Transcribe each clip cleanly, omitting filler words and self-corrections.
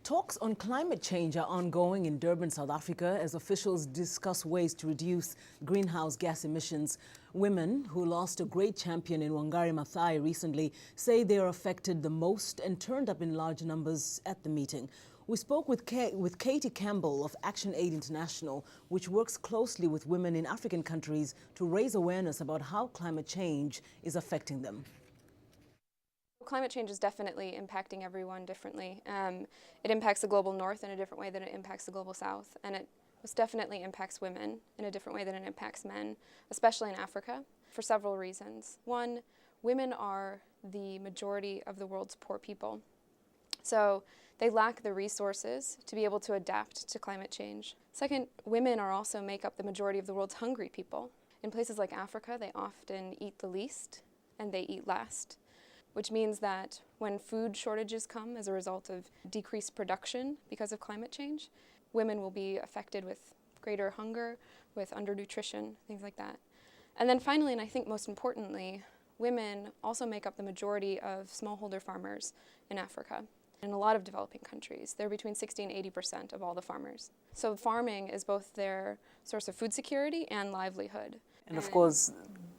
Talks on climate change are ongoing in Durban, South Africa, as officials discuss ways to reduce greenhouse gas emissions. Women, who lost a great champion in Wangari Maathai recently, say they are affected the most and turned up in large numbers at the meeting. We spoke with Katie Campbell of ActionAid International, which works closely with women in African countries to raise awareness about how climate change is affecting them. Climate change is definitely impacting everyone differently. It impacts the global north in a different way than it impacts the global south, and it most definitely impacts women in a different way than it impacts men, especially in Africa, for several reasons. One, women are the majority of the world's poor people, so they lack the resources to be able to adapt to climate change. Second, women also make up the majority of the world's hungry people. In places like Africa, they often eat the least and they eat last, which means that when food shortages come as a result of decreased production because of climate change, women will be affected with greater hunger, with undernutrition, things like that. And then finally, and I think most importantly, women also make up the majority of smallholder farmers in Africa. In a lot of developing countries, they're between 60 and 80% of all the farmers. So farming is both their source of food security and livelihood. And of course,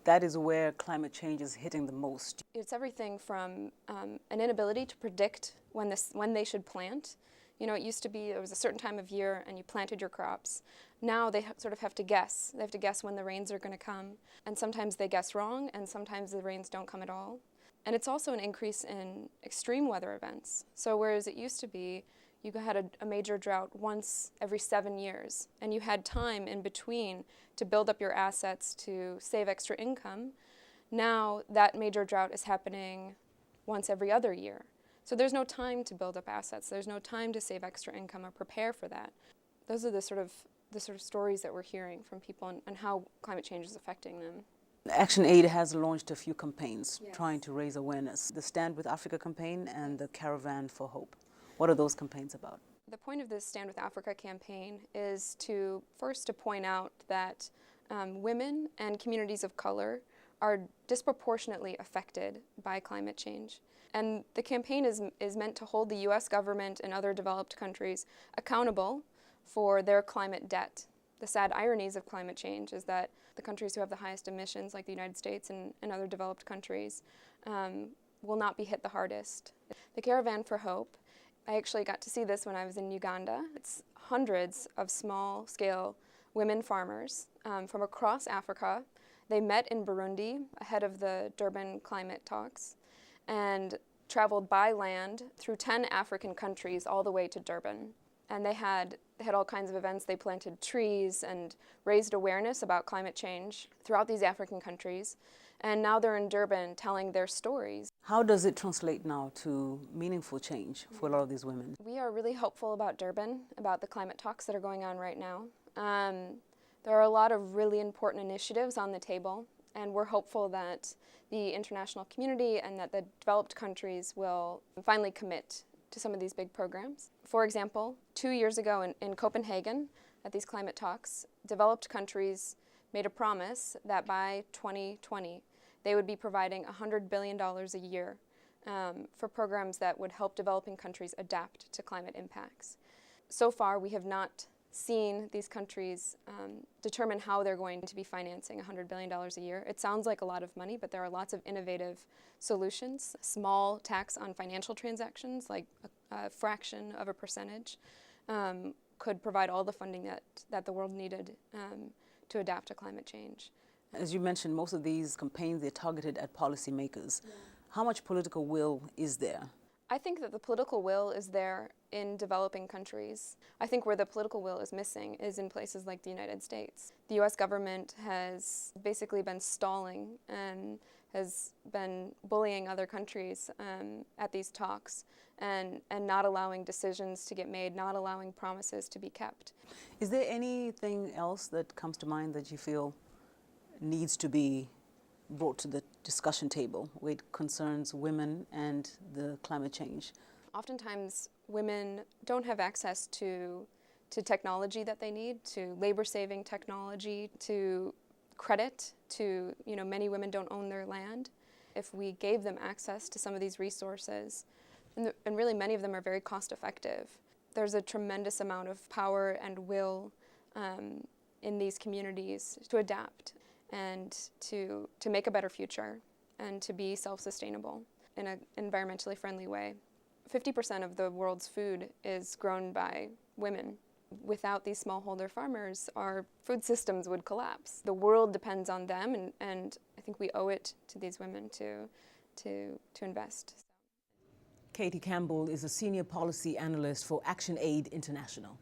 that is where climate change is hitting the most. It's everything from an inability to predict when they should plant. You know, it used to be it was a certain time of year and you planted your crops. Now they sort of have to guess. They have to guess when the rains are going to come. And sometimes they guess wrong, and sometimes the rains don't come at all. And it's also an increase in extreme weather events. So whereas it used to be you had a major drought once every 7 years, and you had time in between to build up your assets to save extra income, now that major drought is happening once every other year. So there's no time to build up assets. There's no time to save extra income or prepare for that. Those are the sort of stories that we're hearing from people and how climate change is affecting them. ActionAid has launched a few campaigns Yes. trying to raise awareness. The Stand with Africa campaign and the Caravan for Hope. What are those campaigns about? The point of this Stand with Africa campaign is to point out that women and communities of color are disproportionately affected by climate change. And the campaign is meant to hold the U.S. government and other developed countries accountable for their climate debt. The sad ironies of climate change is that the countries who have the highest emissions, like the United States and other developed countries, will not be hit the hardest. The Caravan for Hope, I actually got to see this when I was in Uganda. It's hundreds of small-scale women farmers from across Africa. They met in Burundi ahead of the Durban climate talks and traveled by land through 10 African countries all the way to Durban. And they had all kinds of events. They planted trees and raised awareness about climate change throughout these African countries. And now they're in Durban telling their stories. How does it translate now to meaningful change for a lot of these women? We are really hopeful about Durban, about the climate talks that are going on right now. There are a lot of really important initiatives on the table, and we're hopeful that the international community and that the developed countries will finally commit to some of these big programs. For example, 2 years ago in Copenhagen, at these climate talks, developed countries made a promise that by 2020, they would be providing $100 billion a year for programs that would help developing countries adapt to climate impacts. So far, we have not seen these countries determine how they're going to be financing $100 billion a year. It sounds like a lot of money, but there are lots of innovative solutions. Small tax on financial transactions, like a fraction of a percentage, could provide all the funding that the world needed to adapt to climate change. As you mentioned, most of these campaigns, they're targeted at policymakers. Yeah. How much political will is there? I think that the political will is there in developing countries. I think where the political will is missing is in places like the United States. The U.S. government has basically been stalling and has been bullying other countries at these talks and not allowing decisions to get made, not allowing promises to be kept. Is there anything else that comes to mind that you feel needs to be brought to the discussion table where it concerns women and the climate change? Oftentimes, women don't have access to technology that they need, to labor-saving technology, to credit, to, many women don't own their land. If we gave them access to some of these resources, and really many of them are very cost-effective, There's a tremendous amount of power and will in these communities to adapt and to make a better future and to be self-sustainable in an environmentally friendly way. 50% of the world's food is grown by women. Without these smallholder farmers, our food systems would collapse. The world depends on them, and I think we owe it to these women to invest. Katie Campbell is a senior policy analyst for ActionAid International.